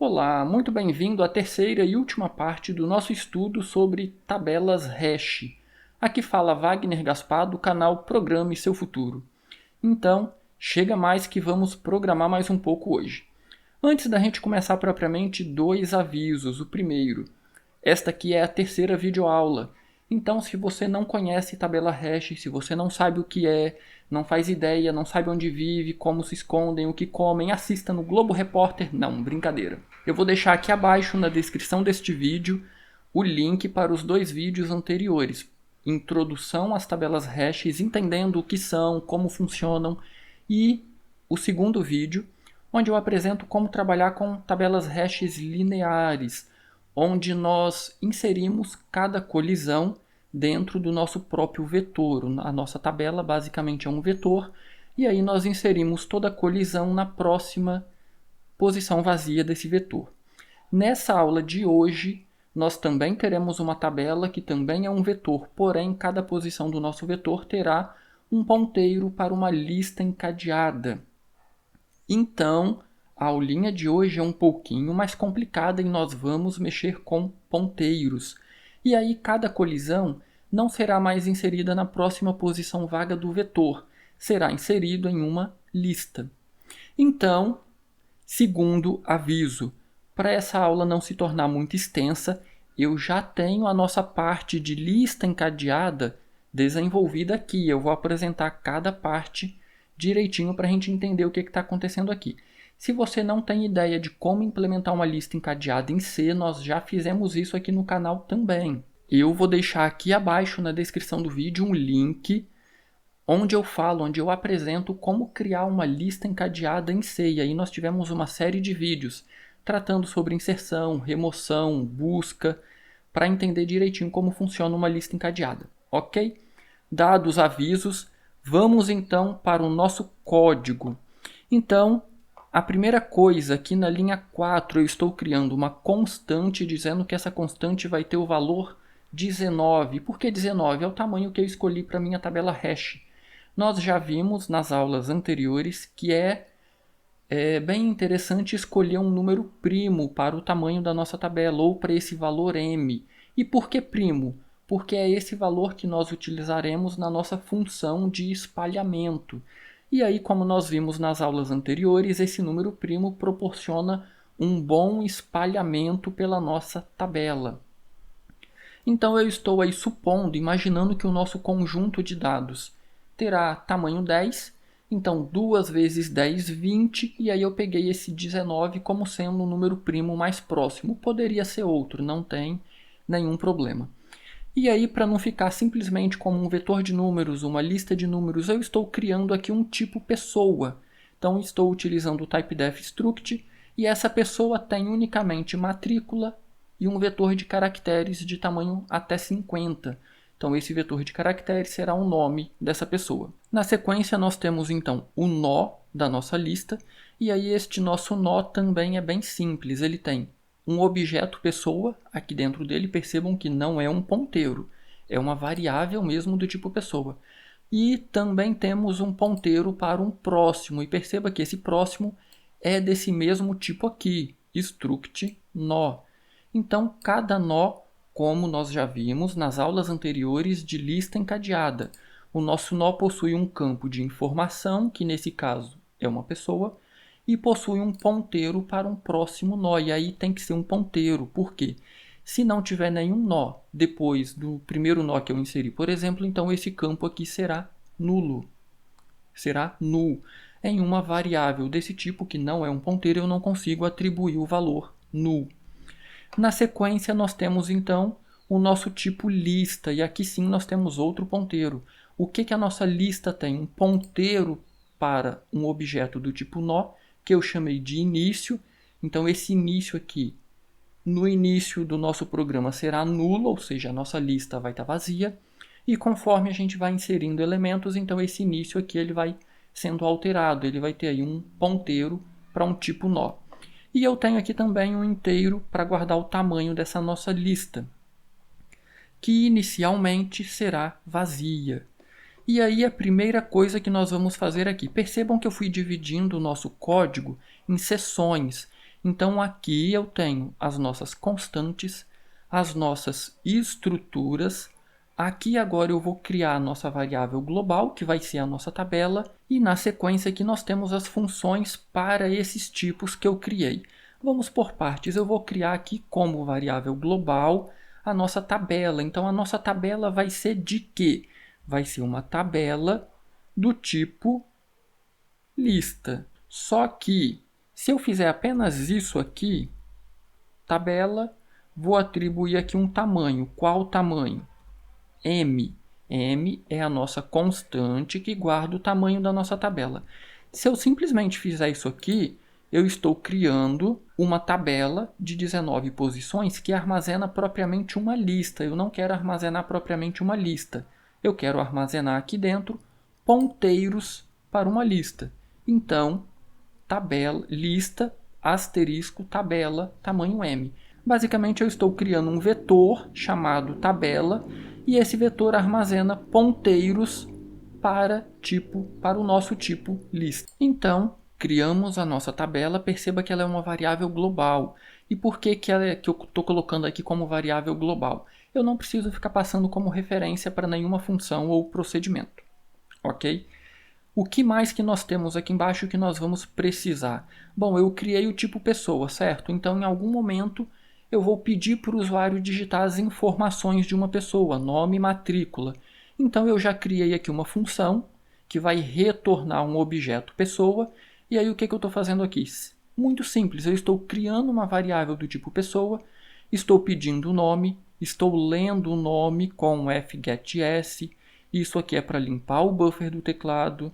Olá, muito bem-vindo à terceira e última parte do nosso estudo sobre tabelas hash. Aqui fala Wagner Gaspar do canal Programe Seu Futuro. Então, chega mais que vamos programar mais um pouco hoje. Antes da gente começar propriamente, dois avisos. O primeiro, esta aqui é a terceira videoaula. Então, se você não conhece tabela hash, se você não sabe o que é, não faz ideia, não sabe onde vive, como se escondem, o que comem, assista no Globo Repórter. Não, brincadeira. Eu vou deixar aqui abaixo na descrição deste vídeo o link para os dois vídeos anteriores. Introdução às tabelas hashes, entendendo o que são, como funcionam, e o segundo vídeo, onde eu apresento como trabalhar com tabelas hashes lineares, onde nós inserimos cada colisão dentro do nosso próprio vetor. A nossa tabela basicamente é um vetor, e aí nós inserimos toda a colisão na próxima posição vazia desse vetor. Nessa aula de hoje, nós também teremos uma tabela que também é um vetor, porém cada posição do nosso vetor terá um ponteiro para uma lista encadeada. Então, a aulinha de hoje é um pouquinho mais complicada e nós vamos mexer com ponteiros. E aí cada colisão não será mais inserida na próxima posição vaga do vetor, será inserido em uma lista. Então, segundo aviso, para essa aula não se tornar muito extensa, eu já tenho a nossa parte de lista encadeada desenvolvida aqui. Eu vou apresentar cada parte direitinho para a gente entender o que está acontecendo aqui. Se você não tem ideia de como implementar uma lista encadeada em C, nós já fizemos isso aqui no canal também. Eu vou deixar aqui abaixo na descrição do vídeo um link onde eu apresento como criar uma lista encadeada em C. E aí nós tivemos uma série de vídeos tratando sobre inserção, remoção, busca, para entender direitinho como funciona uma lista encadeada. Ok? Dados os avisos, vamos então para o nosso código. Então, a primeira coisa, aqui na linha 4, eu estou criando uma constante, dizendo que essa constante vai ter o valor 19. Por que 19? É o tamanho que eu escolhi para a minha tabela hash. Nós já vimos nas aulas anteriores que é bem interessante escolher um número primo para o tamanho da nossa tabela, ou para esse valor m. E por que primo? Porque é esse valor que nós utilizaremos na nossa função de espalhamento. E aí, como nós vimos nas aulas anteriores, esse número primo proporciona um bom espalhamento pela nossa tabela. Então eu estou aí supondo, imaginando que o nosso conjunto de dados terá tamanho 10, então 2 vezes 10, 20, e aí eu peguei esse 19 como sendo o número primo mais próximo. Poderia ser outro, não tem nenhum problema. E aí, para não ficar simplesmente como um vetor de números, uma lista de números, eu estou criando aqui um tipo pessoa. Então estou utilizando o typedef struct, e essa pessoa tem unicamente matrícula e um vetor de caracteres de tamanho até 50. Então esse vetor de caracteres será o nome dessa pessoa. Na sequência nós temos então o nó da nossa lista, e aí este nosso nó também é bem simples. Ele tem um objeto pessoa aqui dentro dele. Percebam que não é um ponteiro, é uma variável mesmo do tipo pessoa. E também temos um ponteiro para um próximo, e perceba que esse próximo é desse mesmo tipo aqui, struct nó. Então cada nó, como nós já vimos nas aulas anteriores de lista encadeada, o nosso nó possui um campo de informação, que nesse caso é uma pessoa, e possui um ponteiro para um próximo nó. E aí tem que ser um ponteiro. Por quê? Se não tiver nenhum nó depois do primeiro nó que eu inseri, por exemplo, então esse campo aqui será nulo. Será null. Em uma variável desse tipo, que não é um ponteiro, eu não consigo atribuir o valor null. Na sequência, nós temos então o nosso tipo lista, e aqui sim nós temos outro ponteiro. O que a nossa lista tem? Um ponteiro para um objeto do tipo nó, que eu chamei de início. Então esse início aqui, no início do nosso programa, será nulo, ou seja, a nossa lista vai estar vazia. E conforme a gente vai inserindo elementos, então esse início aqui ele vai sendo alterado, ele vai ter aí um ponteiro para um tipo nó. E eu tenho aqui também um inteiro para guardar o tamanho dessa nossa lista, que inicialmente será vazia. E aí a primeira coisa que nós vamos fazer aqui, percebam que eu fui dividindo o nosso código em seções. Então aqui eu tenho as nossas constantes, as nossas estruturas. Aqui agora eu vou criar a nossa variável global, que vai ser a nossa tabela, e na sequência aqui nós temos as funções para esses tipos que eu criei. Vamos por partes, eu vou criar aqui como variável global a nossa tabela. Então a nossa tabela vai ser de quê? Vai ser uma tabela do tipo lista. Só que se eu fizer apenas isso aqui, tabela, vou atribuir aqui um tamanho. Qual tamanho? M. M é a nossa constante que guarda o tamanho da nossa tabela. Se eu simplesmente fizer isso aqui, eu estou criando uma tabela de 19 posições que armazena propriamente uma lista. Eu não quero armazenar propriamente uma lista. Eu quero armazenar aqui dentro ponteiros para uma lista. Então, tabela, lista, asterisco, tabela, tamanho M. Basicamente, eu estou criando um vetor chamado tabela e esse vetor armazena ponteiros para o nosso tipo lista. Então, criamos a nossa tabela. Perceba que ela é uma variável global. E por que que eu estou colocando aqui como variável global? Eu não preciso ficar passando como referência para nenhuma função ou procedimento. Ok? O que mais que nós temos aqui embaixo que nós vamos precisar? Bom, eu criei o tipo pessoa, certo? Então, em algum momento, eu vou pedir para o usuário digitar as informações de uma pessoa, nome e matrícula. Então, eu já criei aqui uma função que vai retornar um objeto pessoa. E aí, o que eu estou fazendo aqui? Muito simples, eu estou criando uma variável do tipo pessoa, estou pedindo o nome, estou lendo o nome com fgetS. Isso aqui é para limpar o buffer do teclado.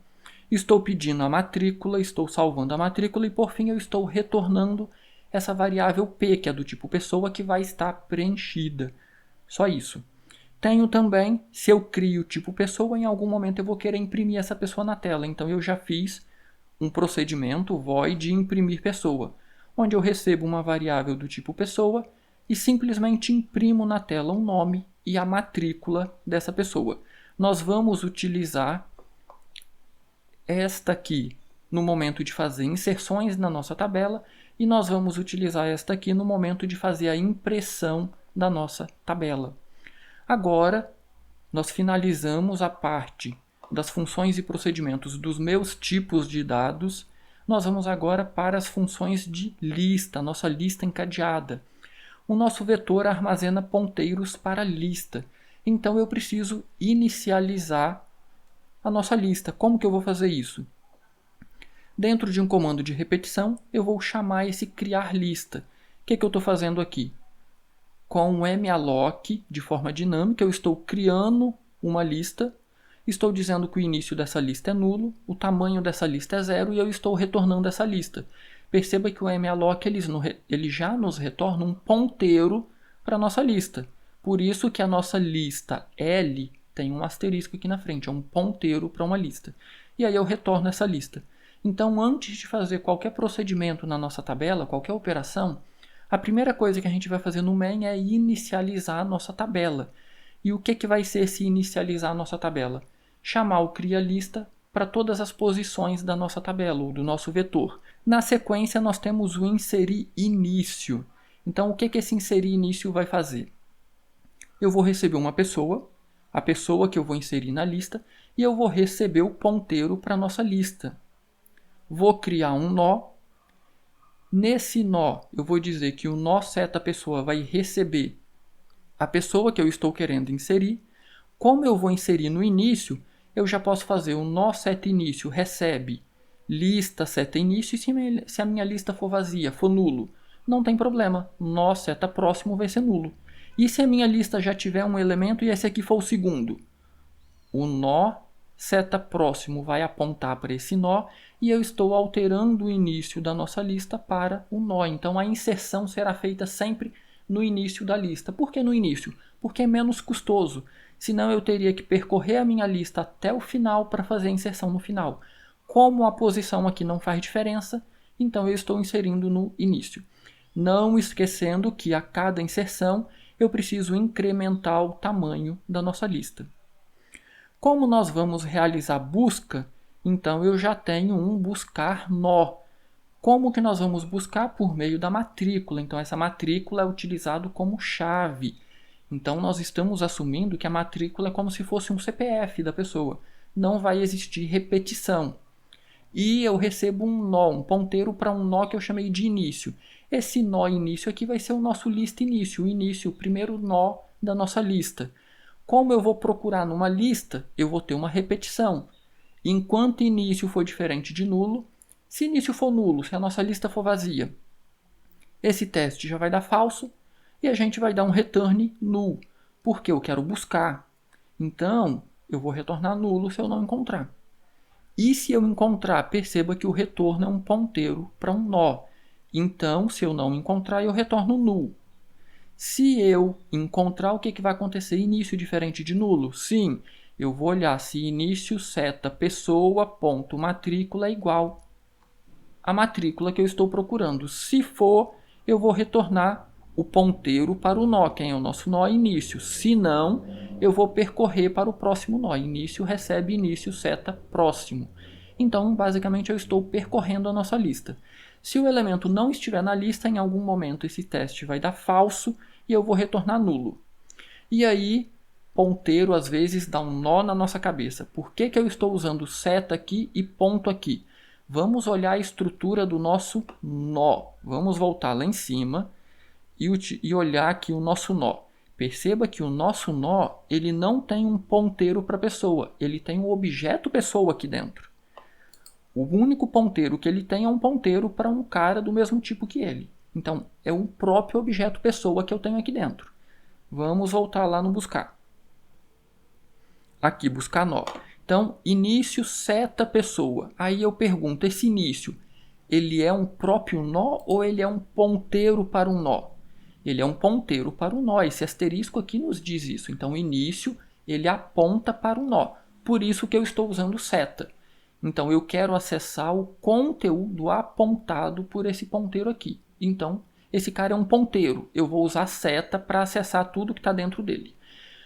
Estou pedindo a matrícula, estou salvando a matrícula e por fim eu estou retornando essa variável P, que é do tipo pessoa, que vai estar preenchida. Só isso. Tenho também, se eu crio o tipo pessoa, em algum momento eu vou querer imprimir essa pessoa na tela. Então eu já fiz um procedimento void imprimir pessoa, onde eu recebo uma variável do tipo pessoa e simplesmente imprimo na tela o nome e a matrícula dessa pessoa. Nós vamos utilizar esta aqui no momento de fazer inserções na nossa tabela e nós vamos utilizar esta aqui no momento de fazer a impressão da nossa tabela. Agora, nós finalizamos a parte das funções e procedimentos dos meus tipos de dados. Nós vamos agora para as funções de lista, nossa lista encadeada. O nosso vetor armazena ponteiros para a lista. Então, eu preciso inicializar a nossa lista. Como que eu vou fazer isso? Dentro de um comando de repetição, eu vou chamar esse criar lista. O que eu estou fazendo aqui? Com o malloc, de forma dinâmica, eu estou criando uma lista, estou dizendo que o início dessa lista é nulo, o tamanho dessa lista é 0 e eu estou retornando essa lista. Perceba que o malloc ele já nos retorna um ponteiro para a nossa lista. Por isso que a nossa lista L tem um asterisco aqui na frente, é um ponteiro para uma lista. E aí eu retorno essa lista. Então, antes de fazer qualquer procedimento na nossa tabela, qualquer operação, a primeira coisa que a gente vai fazer no main é inicializar a nossa tabela. E o que vai ser esse inicializar a nossa tabela? Chamar o criaLista para todas as posições da nossa tabela, ou do nosso vetor. Na sequência, nós temos o inserir início. Então, o que esse inserir início vai fazer? Eu vou receber uma pessoa, a pessoa que eu vou inserir na lista, e eu vou receber o ponteiro para a nossa lista. Vou criar um nó. Nesse nó, eu vou dizer que o nó seta pessoa vai receber a pessoa que eu estou querendo inserir. Como eu vou inserir no início, eu já posso fazer o nó seta início recebe lista seta início e se a minha lista for vazia, for nulo, não tem problema, nó seta próximo vai ser nulo. E se a minha lista já tiver um elemento e esse aqui for o segundo? O nó seta próximo vai apontar para esse nó e eu estou alterando o início da nossa lista para o nó. Então a inserção será feita sempre no início da lista. Por que no início? Porque é menos custoso. Senão eu teria que percorrer a minha lista até o final para fazer a inserção no final. Como a posição aqui não faz diferença, então eu estou inserindo no início. Não esquecendo que a cada inserção eu preciso incrementar o tamanho da nossa lista. Como nós vamos realizar busca, então eu já tenho um buscar nó. Como que nós vamos buscar? Por meio da matrícula. Então, essa matrícula é utilizada como chave. Então, nós estamos assumindo que a matrícula é como se fosse um CPF da pessoa. Não vai existir repetição. E eu recebo um nó, um ponteiro para um nó que eu chamei de início. Esse nó início aqui vai ser o nosso lista início, o início, o primeiro nó da nossa lista. Como eu vou procurar numa lista, eu vou ter uma repetição. Enquanto início for diferente de nulo, se início for nulo, se a nossa lista for vazia, esse teste já vai dar falso e a gente vai dar um return null, porque eu quero buscar. Então, eu vou retornar nulo se eu não encontrar. E se eu encontrar, perceba que o retorno é um ponteiro para um nó. Então, se eu não encontrar, eu retorno null. Se eu encontrar, o que vai acontecer? Início diferente de nulo? Sim, eu vou olhar se início seta pessoa ponto matrícula é igual a matrícula que eu estou procurando. Se for, eu vou retornar o ponteiro para o nó, que é o nosso nó início. Se não, eu vou percorrer para o próximo nó. Início recebe início seta próximo. Então, basicamente, eu estou percorrendo a nossa lista. Se o elemento não estiver na lista, em algum momento esse teste vai dar falso e eu vou retornar nulo. E aí, ponteiro às vezes dá um nó na nossa cabeça. Por que eu estou usando seta aqui e ponto aqui? Vamos olhar a estrutura do nosso nó. Vamos voltar lá em cima e olhar aqui o nosso nó. Perceba que o nosso nó ele não tem um ponteiro para a pessoa. Ele tem um objeto pessoa aqui dentro. O único ponteiro que ele tem é um ponteiro para um cara do mesmo tipo que ele. Então, é o próprio objeto pessoa que eu tenho aqui dentro. Vamos voltar lá no buscar. Aqui, buscar nó. Então, início seta pessoa. Aí eu pergunto, esse início, ele é um próprio nó ou ele é um ponteiro para um nó? Ele é um ponteiro para um nó. Esse asterisco aqui nos diz isso. Então, o início, ele aponta para o nó. Por isso que eu estou usando seta. Então, eu quero acessar o conteúdo apontado por esse ponteiro aqui. Então, esse cara é um ponteiro. Eu vou usar seta para acessar tudo que está dentro dele.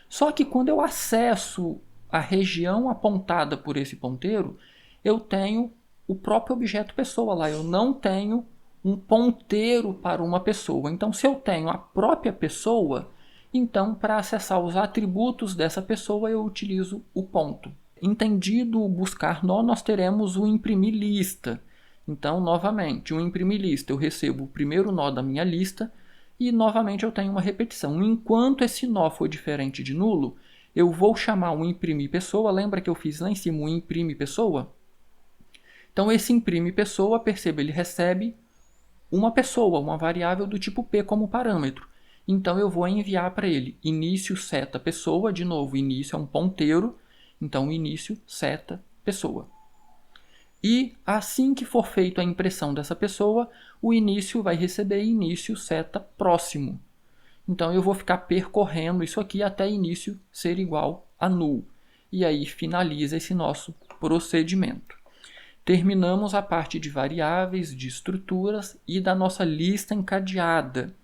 Só que quando eu acesso a região apontada por esse ponteiro, eu tenho o próprio objeto pessoa lá. Eu não tenho um ponteiro para uma pessoa. Então, se eu tenho a própria pessoa, então, para acessar os atributos dessa pessoa, eu utilizo o ponto. Entendido o buscar nó, nós teremos o imprimir lista. Então, novamente, o imprimir lista, eu recebo o primeiro nó da minha lista e, novamente, eu tenho uma repetição. Enquanto esse nó for diferente de nulo, eu vou chamar um imprimir pessoa. Lembra que eu fiz lá em cima um imprime pessoa? Então, esse imprime pessoa, perceba, ele recebe uma pessoa, uma variável do tipo P como parâmetro. Então, eu vou enviar para ele início seta pessoa. De novo, início é um ponteiro. Então, início seta pessoa. E assim que for feita a impressão dessa pessoa, o início vai receber início seta próximo. Então, eu vou ficar percorrendo isso aqui até início ser igual a null. E aí finaliza esse nosso procedimento. Terminamos a parte de variáveis, de estruturas e da nossa lista encadeada.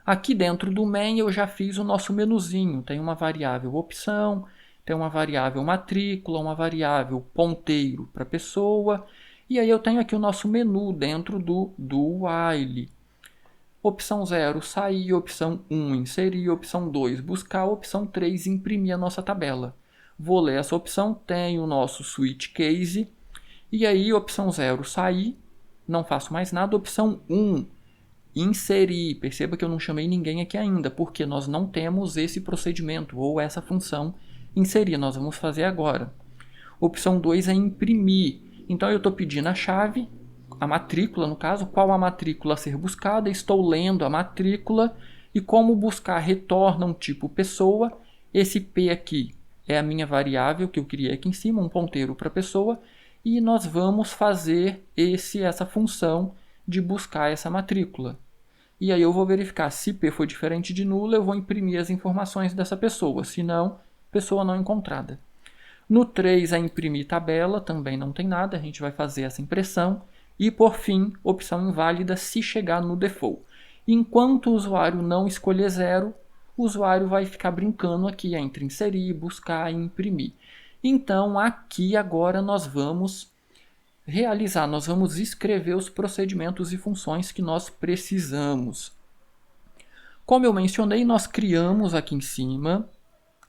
Aqui dentro do main eu já fiz o nosso menuzinho. Tem uma variável opção, tem uma variável matrícula, uma variável ponteiro para pessoa. E aí eu tenho aqui o nosso menu dentro do while. Opção 0, sair. Opção 1, inserir. Opção 2, buscar. Opção 3, imprimir a nossa tabela. Vou ler essa opção, tem o nosso switch case. E aí, opção 0, sair. Não faço mais nada. Opção 1, inserir. Perceba que eu não chamei ninguém aqui ainda, porque nós não temos esse procedimento ou essa função inserir. Nós vamos fazer agora. Opção 2 é imprimir. Então, eu estou pedindo a chave, a matrícula, no caso, qual a matrícula a ser buscada. Estou lendo a matrícula e como buscar retorna um tipo pessoa. Esse P aqui é a minha variável que eu criei aqui em cima, um ponteiro para pessoa. E nós vamos fazer essa função de buscar essa matrícula. E aí eu vou verificar se P for diferente de nulo, eu vou imprimir as informações dessa pessoa. Se não, pessoa não encontrada. No 3, a imprimir tabela, também não tem nada, a gente vai fazer essa impressão. E, por fim, opção inválida se chegar no default. Enquanto o usuário não escolher 0, o usuário vai ficar brincando aqui entre inserir, buscar e imprimir. Então, aqui agora nós vamos realizar, nós vamos escrever os procedimentos e funções que nós precisamos. Como eu mencionei, nós criamos aqui em cima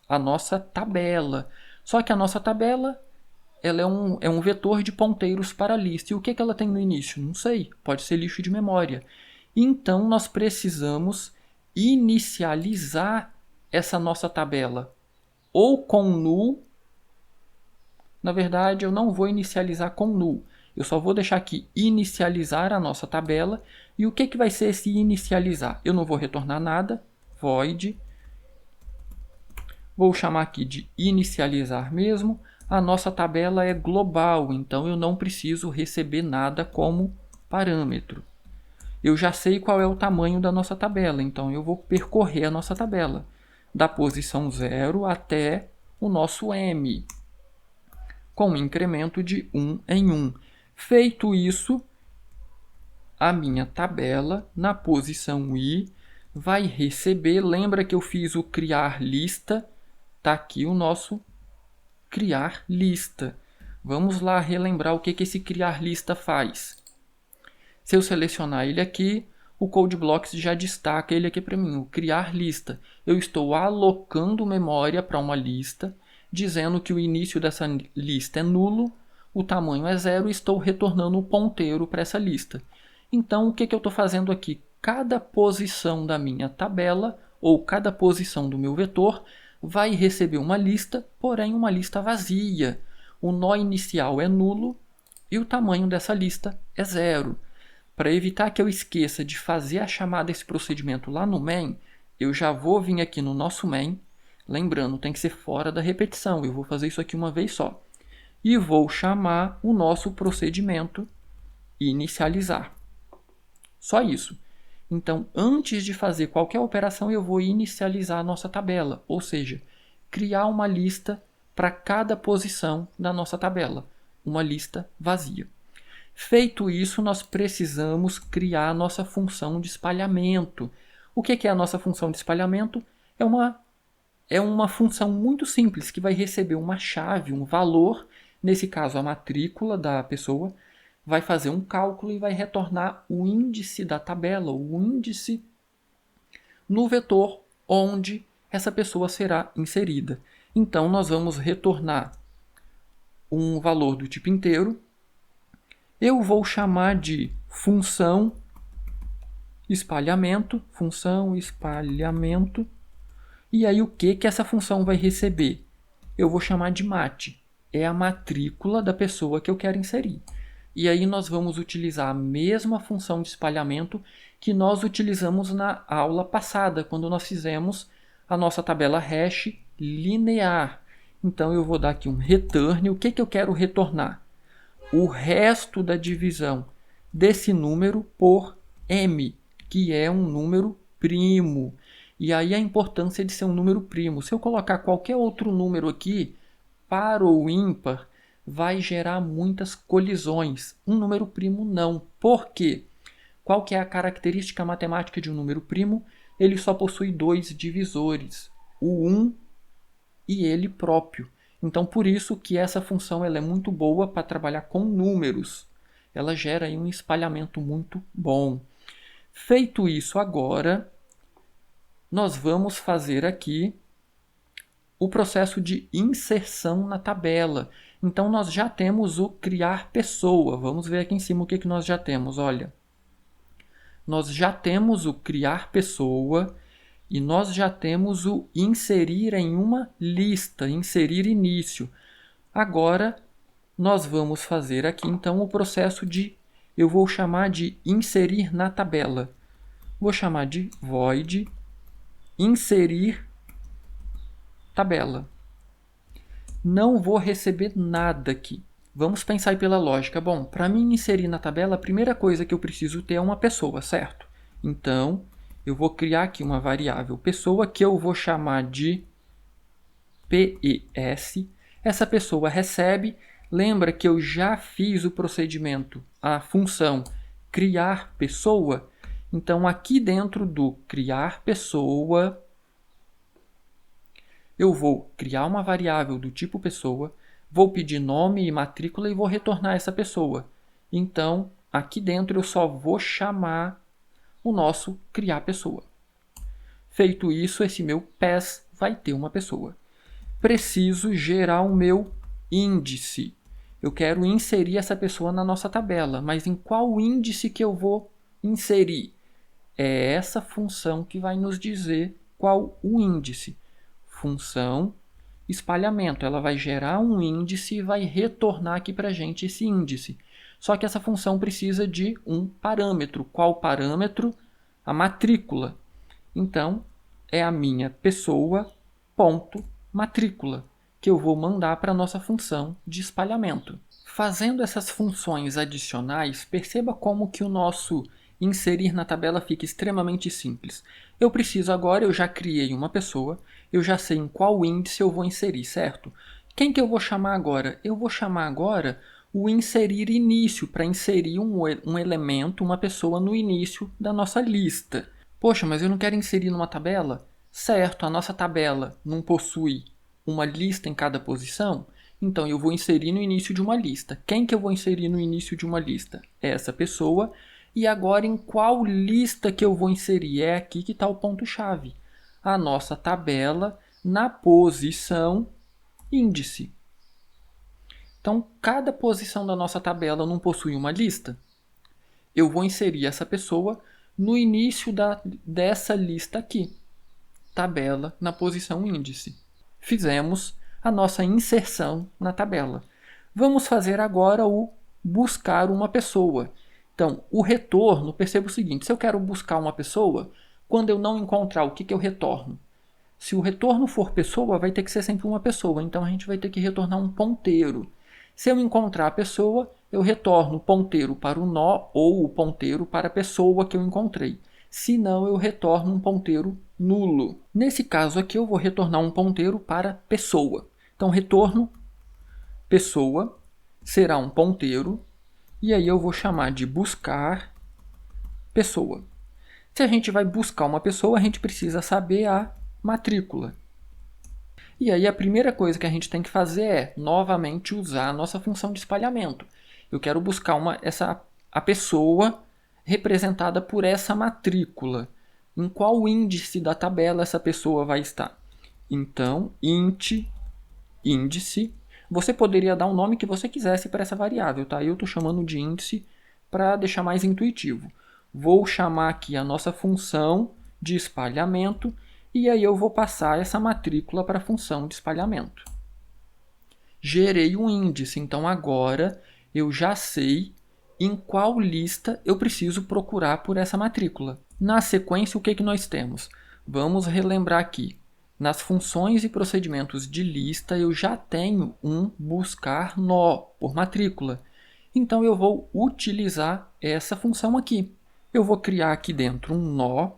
a nossa tabela. Só que a nossa tabela ela é um vetor de ponteiros para a lista. E o que ela tem no início? Não sei, pode ser lixo de memória. Então, nós precisamos inicializar essa nossa tabela ou com null. Na verdade, eu não vou inicializar com null. Eu só vou deixar aqui inicializar a nossa tabela. E o que vai ser esse inicializar? Eu não vou retornar nada. Void. Vou chamar aqui de inicializar mesmo. A nossa tabela é global, então eu não preciso receber nada como parâmetro. Eu já sei qual é o tamanho da nossa tabela, então eu vou percorrer a nossa tabela, da posição 0 até o nosso M, com um incremento de 1 em 1. Feito isso, a minha tabela, na posição I, vai receber, lembra que eu fiz o criar lista, está aqui o nosso criar lista. Vamos lá relembrar o que esse criar lista faz. Se eu selecionar ele aqui, o CodeBlocks já destaca ele aqui para mim, o criar lista. Eu estou alocando memória para uma lista, dizendo que o início dessa lista é nulo, o tamanho é 0 e estou retornando o ponteiro para essa lista. Então, o que eu estou fazendo aqui? Cada posição da minha tabela, ou cada posição do meu vetor, vai receber uma lista, porém uma lista vazia. O nó inicial é nulo e o tamanho dessa lista é 0. Para evitar que eu esqueça de fazer a chamada desse procedimento lá no main, eu já vou vir aqui no nosso main. Lembrando, tem que ser fora da repetição. Eu vou fazer isso aqui uma vez só. E vou chamar o nosso procedimento inicializar. Só isso. Então, antes de fazer qualquer operação, eu vou inicializar a nossa tabela. Ou seja, criar uma lista para cada posição da nossa tabela. Uma lista vazia. Feito isso, nós precisamos criar a nossa função de espalhamento. O que é a nossa função de espalhamento? É uma função muito simples que vai receber uma chave, um valor, nesse caso a matrícula da pessoa, vai fazer um cálculo e vai retornar o índice da tabela, o índice no vetor onde essa pessoa será inserida. Então, nós vamos retornar um valor do tipo inteiro. Eu vou chamar de função espalhamento. E aí, o que essa função vai receber? Eu vou chamar de mat. É a matrícula da pessoa que eu quero inserir. E aí nós vamos utilizar a mesma função de espalhamento que nós utilizamos na aula passada, quando nós fizemos a nossa tabela hash linear. Então eu vou dar aqui um return. O que eu quero retornar? O resto da divisão desse número por m, que é um número primo. E aí a importância de ser um número primo. Se eu colocar qualquer outro número aqui, par ou ímpar, vai gerar muitas colisões. Um número primo não. Por quê? Qual que é a característica matemática de um número primo? Ele só possui dois divisores, o 1 e ele próprio. Então, por isso que essa função ela é muito boa para trabalhar com números. Ela gera aí um espalhamento muito bom. Feito isso agora, nós vamos fazer aqui o processo de inserção na tabela. Então, nós já temos o criar pessoa. Vamos ver aqui em cima o que nós já temos. Olha, nós já temos o criar pessoa e nós já temos o inserir em uma lista, inserir início. Agora, nós vamos fazer aqui, então, o processo de, eu vou chamar de inserir na tabela. Vou chamar de void inserir tabela. Não vou receber nada aqui. Vamos pensar aí pela lógica. Bom, para mim inserir na tabela, a primeira coisa que eu preciso ter é uma pessoa, certo? Então, eu vou criar aqui uma variável pessoa que eu vou chamar de PES. Essa pessoa recebe. Lembra que eu já fiz o procedimento, a função criar pessoa? Então, aqui dentro do criar pessoa, eu vou criar uma variável do tipo pessoa, vou pedir nome e matrícula e vou retornar essa pessoa. Então, aqui dentro eu só vou chamar o nosso criar pessoa. Feito isso, esse meu PES vai ter uma pessoa. Preciso gerar o meu índice. Eu quero inserir essa pessoa na nossa tabela, mas em qual índice que eu vou inserir? É essa função que vai nos dizer qual o índice. Função espalhamento. Ela vai gerar um índice e vai retornar aqui para a gente esse índice. Só que essa função precisa de um parâmetro. Qual parâmetro? A matrícula. Então, é a minha pessoa ponto matrícula, que eu vou mandar para a nossa função de espalhamento. Fazendo essas funções adicionais, perceba como que o nosso inserir na tabela fica extremamente simples. Eu preciso agora, eu já criei uma pessoa, eu já sei em qual índice eu vou inserir, certo? Quem que eu vou chamar agora? Eu vou chamar agora o inserir início, para inserir um elemento, uma pessoa no início da nossa lista. Poxa, mas eu não quero inserir numa tabela? Certo, a nossa tabela não possui uma lista em cada posição, então eu vou inserir no início de uma lista. Quem que eu vou inserir no início de uma lista? Essa pessoa. E agora em qual lista que eu vou inserir? É aqui que está o ponto-chave. A nossa tabela na posição índice. Então, cada posição da nossa tabela não possui uma lista. Eu vou inserir essa pessoa no início dessa lista aqui. Tabela na posição índice. Fizemos a nossa inserção na tabela. Vamos fazer agora o buscar uma pessoa. Então, o retorno, perceba o seguinte, se eu quero buscar uma pessoa, quando eu não encontrar, o que eu retorno? Se o retorno for pessoa, vai ter que ser sempre uma pessoa, então a gente vai ter que retornar um ponteiro. Se eu encontrar a pessoa, eu retorno o ponteiro para o nó ou o ponteiro para a pessoa que eu encontrei. Se não, eu retorno um ponteiro nulo. Nesse caso aqui, eu vou retornar um ponteiro para pessoa. Então, retorno pessoa será um ponteiro e aí eu vou chamar de buscar pessoa. Se a gente vai buscar uma pessoa, a gente precisa saber a matrícula. E aí a primeira coisa que a gente tem que fazer é, novamente, usar a nossa função de espalhamento. Eu quero buscar a pessoa representada por essa matrícula. Em qual índice da tabela essa pessoa vai estar? Então, índice. Você poderia dar o nome que você quisesse para essa variável, tá? Eu estou chamando de índice para deixar mais intuitivo. Vou chamar aqui a nossa função de espalhamento e aí eu vou passar essa matrícula para a função de espalhamento. Gerei um índice, então agora eu já sei em qual lista eu preciso procurar por essa matrícula. Na sequência, o que nós temos? Vamos relembrar aqui. Nas funções e procedimentos de lista, eu já tenho um buscar nó por matrícula. Então, eu vou utilizar essa função aqui. Eu vou criar aqui dentro um nó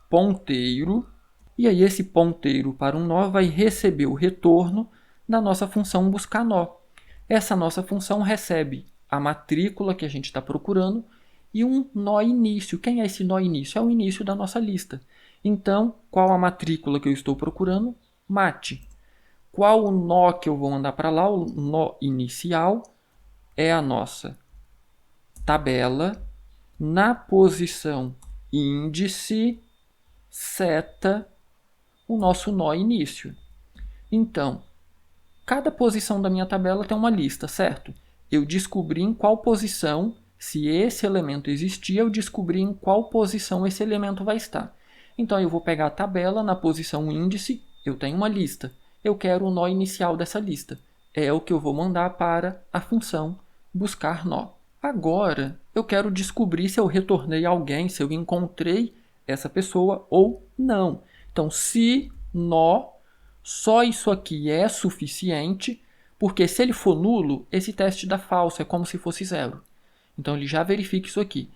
ponteiro, e aí esse ponteiro para um nó vai receber o retorno da nossa função buscar nó. Essa nossa função recebe a matrícula que a gente está procurando e um nó início. Quem é esse nó início? É o início da nossa lista. Então, qual a matrícula que eu estou procurando? Mate. Qual o nó que eu vou mandar para lá? O nó inicial é a nossa tabela na posição índice seta o nosso nó início. Então, cada posição da minha tabela tem uma lista, certo? Eu descobri em qual posição, se esse elemento existia, eu descobri em qual posição esse elemento vai estar. Então, eu vou pegar a tabela na posição índice, eu tenho uma lista. Eu quero o nó inicial dessa lista. É o que eu vou mandar para a função buscar nó. Agora, eu quero descobrir se eu retornei alguém, se eu encontrei essa pessoa ou não. Então, se nó, só isso aqui é suficiente, porque se ele for nulo, esse teste dá falso, é como se fosse zero. Então, ele já verifica isso aqui.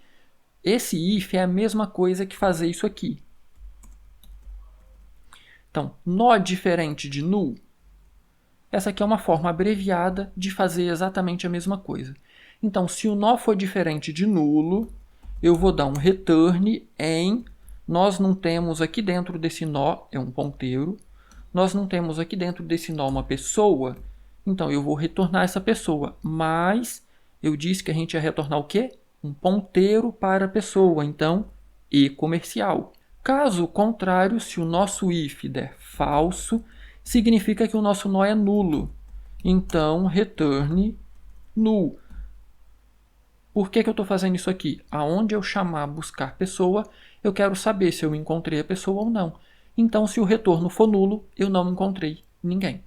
Esse if é a mesma coisa que fazer isso aqui. Então, nó diferente de null, essa aqui é uma forma abreviada de fazer exatamente a mesma coisa. Então, se o nó for diferente de nulo, eu vou dar um return em... Nós não temos aqui dentro desse nó, é um ponteiro, nós não temos aqui dentro desse nó uma pessoa, Então, eu vou retornar essa pessoa, mas eu disse que a gente ia retornar o quê? Um ponteiro para a pessoa, então, e comercial. Caso contrário, se o nosso if der falso, significa que o nosso nó é nulo. Então, return null. Por que eu estou fazendo isso aqui? Aonde eu chamar buscar pessoa, eu quero saber se eu encontrei a pessoa ou não. Então, se o retorno for nulo, eu não encontrei ninguém.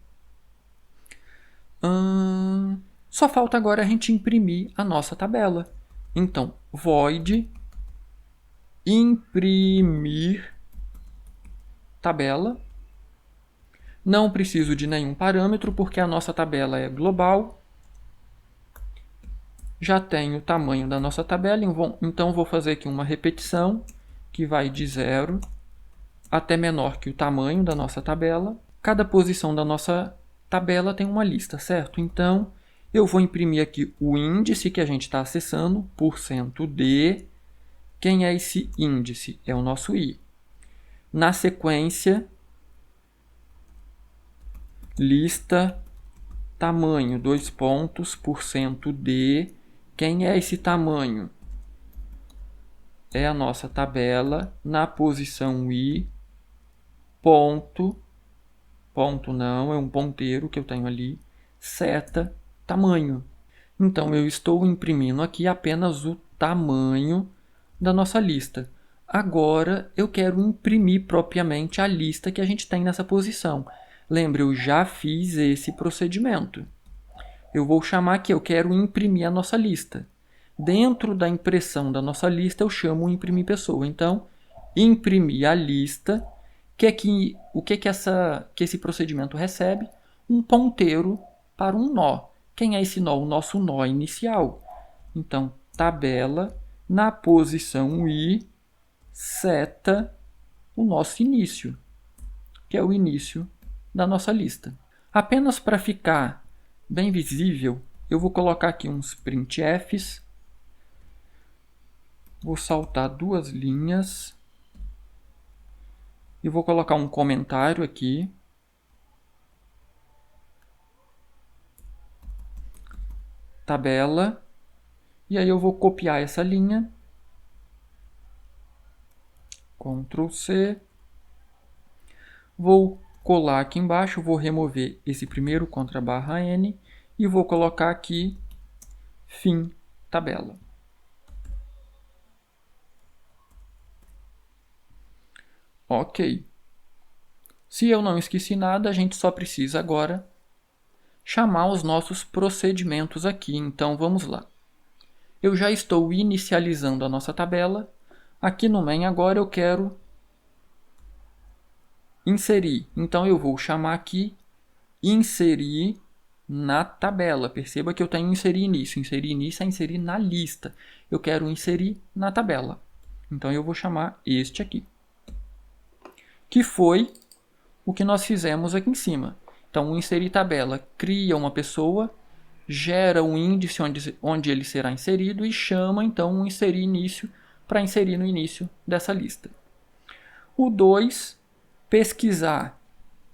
Só falta agora a gente imprimir a nossa tabela. Então, void imprimir tabela. Não preciso de nenhum parâmetro, porque a nossa tabela é global. Já tenho o tamanho da nossa tabela, então vou fazer aqui uma repetição, que vai de 0 até menor que o tamanho da nossa tabela. Cada posição da nossa tabela tem uma lista, certo? Então, eu vou imprimir aqui o índice que a gente está acessando, %d. Quem é esse índice? É o nosso i. Na sequência, lista tamanho, %d. Quem é esse tamanho? É a nossa tabela na posição i, ponto não, é um ponteiro que eu tenho ali, seta, tamanho. Então, eu estou imprimindo aqui apenas o tamanho da nossa lista. Agora, eu quero imprimir propriamente a lista que a gente tem nessa posição. Lembra, eu já fiz esse procedimento. Eu vou chamar aqui, eu quero imprimir a nossa lista. Dentro da impressão da nossa lista, eu chamo imprimir pessoa. Então, imprimir a lista. O que esse procedimento recebe? Um ponteiro para um nó. Quem é esse nó? O nosso nó inicial. Então, tabela, na posição i, seta o nosso início, que é o início da nossa lista. Apenas para ficar bem visível, eu vou colocar aqui uns printfs. Vou saltar 2 linhas. E vou colocar um comentário aqui. Tabela. E aí eu vou copiar essa linha. Ctrl C. Vou colar aqui embaixo, vou remover esse primeiro /N e vou colocar aqui fim tabela. Ok. Se eu não esqueci nada, a gente só precisa agora chamar os nossos procedimentos aqui. Então, vamos lá. Eu já estou inicializando a nossa tabela. Aqui no main agora eu quero inserir. Então, eu vou chamar aqui inserir na tabela. Perceba que eu tenho inserir início. Inserir início é inserir na lista. Eu quero inserir na tabela. Então, eu vou chamar este aqui, que foi o que nós fizemos aqui em cima. Então, o inserir tabela cria uma pessoa, gera um índice onde ele será inserido e chama, então, o inserir início para inserir no início dessa lista. O 2, pesquisar.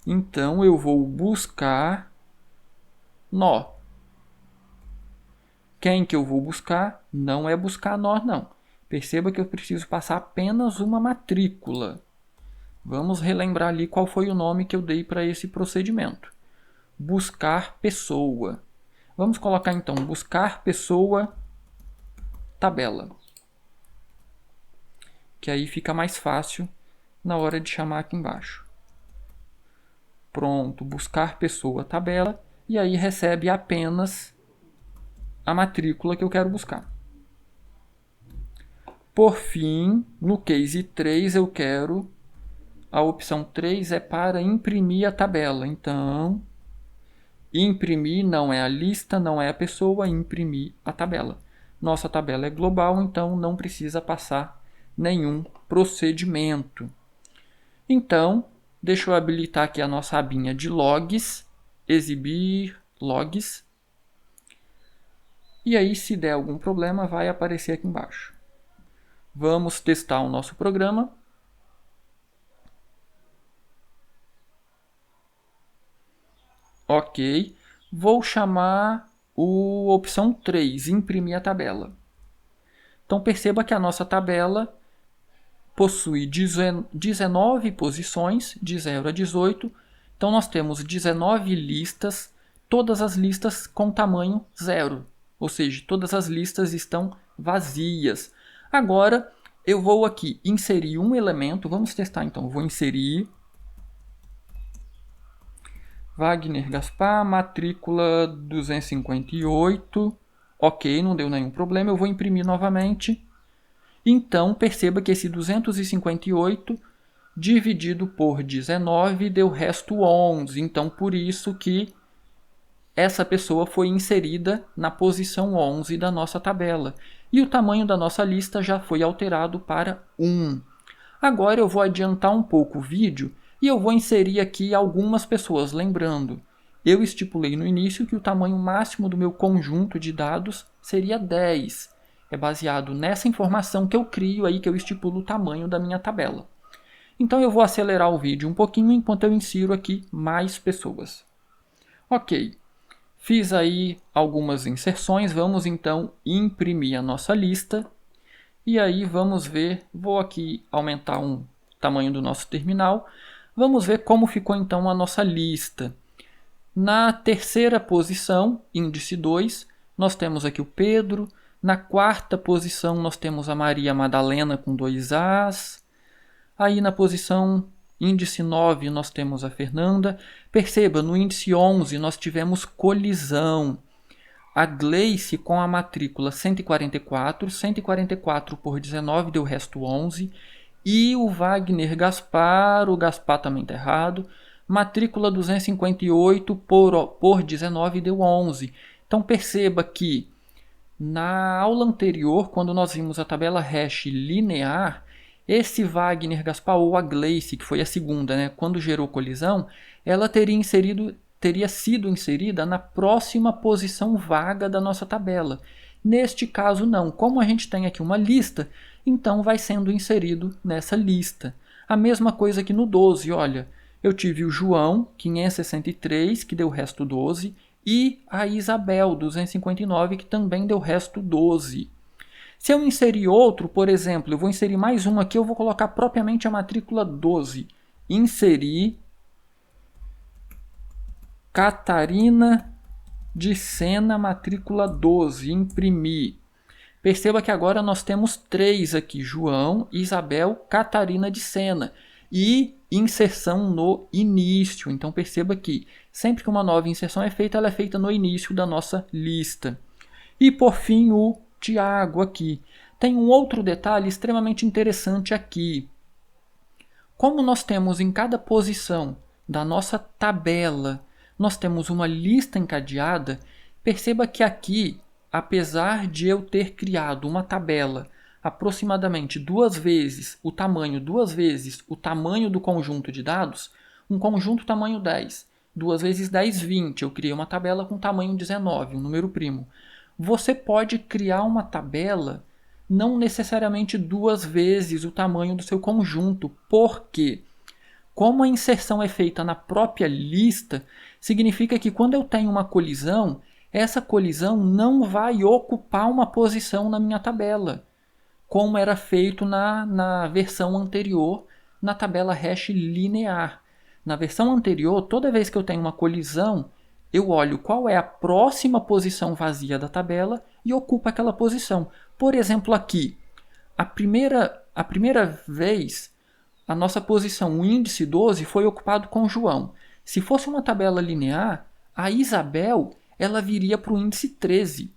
Então, eu vou buscar nó. Quem que eu vou buscar? Não é buscar nó, não. Perceba que eu preciso passar apenas uma matrícula. Vamos relembrar ali qual foi o nome que eu dei para esse procedimento. Buscar pessoa. Vamos colocar então buscar pessoa tabela. Que aí fica mais fácil na hora de chamar aqui embaixo. Pronto, buscar pessoa tabela. E aí recebe apenas a matrícula que eu quero buscar. Por fim, no case 3 eu quero... A opção 3 é para imprimir a tabela. Então, imprimir não é a lista, não é a pessoa, imprimir a tabela. Nossa tabela é global, então não precisa passar nenhum procedimento. Então, deixa eu habilitar aqui a nossa abinha de logs, exibir logs. E aí, se der algum problema, vai aparecer aqui embaixo. Vamos testar o nosso programa. Ok, Vou chamar a opção 3, imprimir a tabela. Então perceba que a nossa tabela possui 19 posições, de 0 a 18. Então nós temos 19 listas, todas as listas com tamanho 0. Ou seja, todas as listas estão vazias. Agora eu vou aqui inserir um elemento. Vamos testar então. Eu vou inserir Wagner Gaspar, matrícula 258. Ok, não deu nenhum problema. Eu vou imprimir novamente. Então, perceba que esse 258 dividido por 19 deu resto 11. Então, por isso que essa pessoa foi inserida na posição 11 da nossa tabela. E o tamanho da nossa lista já foi alterado para 1. Agora eu vou adiantar um pouco o vídeo e eu vou inserir aqui algumas pessoas. Lembrando, eu estipulei no início que o tamanho máximo do meu conjunto de dados seria 10. É baseado nessa informação que eu crio aí, que eu estipulo o tamanho da minha tabela. Então eu vou acelerar o vídeo um pouquinho enquanto eu insiro aqui mais pessoas. Ok, fiz aí algumas inserções, vamos então imprimir a nossa lista. E aí vamos ver, vou aqui aumentar o tamanho do nosso terminal. Vamos ver como ficou então a nossa lista. Na terceira posição, índice 2, nós temos aqui o Pedro. Na quarta posição nós temos a Maria Madalena com 2 As. Aí na posição índice 9 nós temos a Fernanda. Perceba, no índice 11 nós tivemos colisão. A Gleice com a matrícula 144, 144 por 19 deu resto 11. E o Wagner Gaspar, o Gaspar também está errado, matrícula 258 por 19 deu 11. Então perceba que na aula anterior, quando nós vimos a tabela hash linear, esse Wagner Gaspar ou a Gleice, que foi a segunda, né, quando gerou colisão, ela teria sido inserida na próxima posição vaga da nossa tabela. Neste caso não, como a gente tem aqui uma lista, então vai sendo inserido nessa lista. A mesma coisa que no 12, olha, eu tive o João, 563, que deu resto 12, e a Isabel, 259, que também deu resto 12. Se eu inserir outro, por exemplo, eu vou inserir mais um aqui, eu vou colocar propriamente a matrícula 12. Inserir Catarina de Sena, matrícula 12, imprimir. Perceba que agora nós temos 3 aqui, João, Isabel, Catarina de Sena. E inserção no início. Então perceba que sempre que uma nova inserção é feita, ela é feita no início da nossa lista. E por fim o Tiago aqui. Tem um outro detalhe extremamente interessante aqui. Como nós temos em cada posição da nossa tabela, nós temos uma lista encadeada, perceba que aqui, apesar de eu ter criado uma tabela aproximadamente 2 vezes o tamanho do conjunto de dados, um conjunto tamanho 10, 2 vezes 10, 20, eu criei uma tabela com tamanho 19, um número primo. Você pode criar uma tabela não necessariamente 2 vezes o tamanho do seu conjunto, porque como a inserção é feita na própria lista, significa que quando eu tenho uma colisão, essa colisão não vai ocupar uma posição na minha tabela, como era feito na versão anterior, na tabela hash linear. Na versão anterior, toda vez que eu tenho uma colisão, eu olho qual é a próxima posição vazia da tabela e ocupa aquela posição. Por exemplo, aqui, a primeira vez, a nossa posição, o índice 12, foi ocupado com João. Se fosse uma tabela linear, a Isabel ela viria para o índice 13.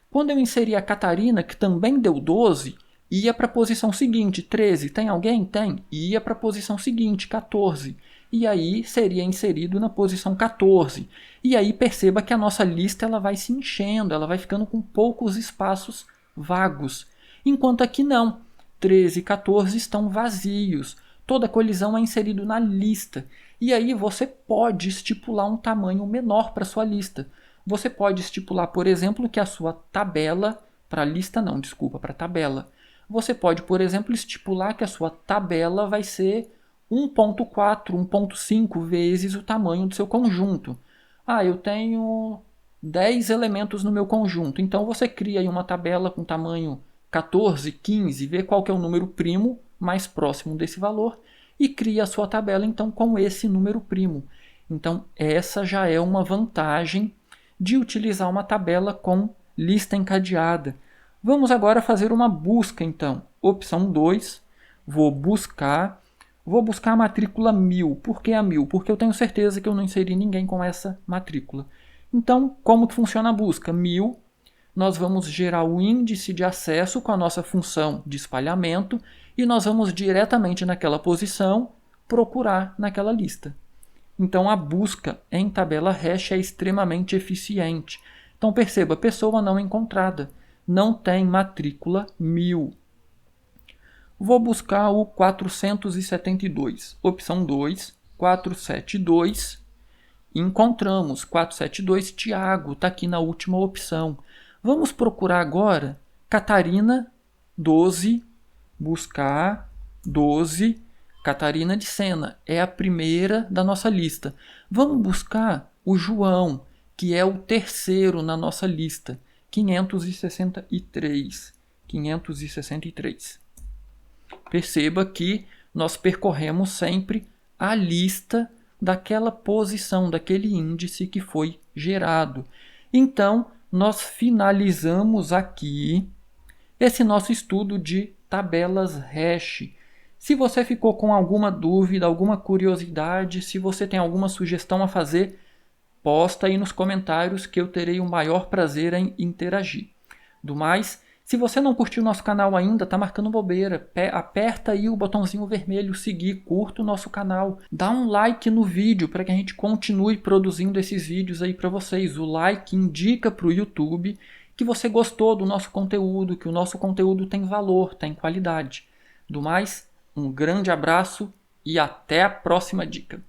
Quando eu inseri a Catarina, que também deu 12, ia para a posição seguinte, 13. Tem alguém? Tem. Ia para a posição seguinte, 14. E aí seria inserido na posição 14. E aí perceba que a nossa lista ela vai se enchendo, ela vai ficando com poucos espaços vagos. Enquanto aqui não. 13 e 14 estão vazios. Toda colisão é inserido na lista. E aí você pode estipular um tamanho menor para sua lista. Você pode estipular, por exemplo, que a sua tabela, para tabela. Você pode, por exemplo, estipular que a sua tabela vai ser 1.4, 1.5 vezes o tamanho do seu conjunto. Eu tenho 10 elementos no meu conjunto. Então você cria aí uma tabela com tamanho 14, 15, vê qual que é o número primo mais próximo desse valor e cria a sua tabela então com esse número primo. Então essa já é uma vantagem de utilizar uma tabela com lista encadeada. Vamos agora fazer uma busca então. Opção 2, vou buscar a matrícula 1000. Por que a 1000? Porque eu tenho certeza que eu não inseri ninguém com essa matrícula. Então, como que funciona a busca? 1000, nós vamos gerar o índice de acesso com a nossa função de espalhamento e nós vamos diretamente naquela posição procurar naquela lista. Então, a busca em tabela hash é extremamente eficiente. Então, perceba, pessoa não encontrada, não tem matrícula 1000. Vou buscar o 472. Opção 2, 472. Encontramos 472, Tiago, está aqui na última opção. Vamos procurar agora Catarina, 12, buscar 12, Catarina de Sena. É a primeira da nossa lista. Vamos buscar o João, que é o terceiro na nossa lista, 563. 563. Perceba que nós percorremos sempre a lista daquela posição, daquele índice que foi gerado. Então, nós finalizamos aqui esse nosso estudo de tabelas hash. Se você ficou com alguma dúvida, alguma curiosidade, se você tem alguma sugestão a fazer, posta aí nos comentários que eu terei o maior prazer em interagir. Do mais, se você não curtiu o nosso canal ainda, tá marcando bobeira, aperta aí o botãozinho vermelho, seguir, curta o nosso canal, dá um like no vídeo para que a gente continue produzindo esses vídeos aí para vocês. O like indica para o YouTube que você gostou do nosso conteúdo, que o nosso conteúdo tem valor, tem qualidade. Do mais, um grande abraço e até a próxima dica.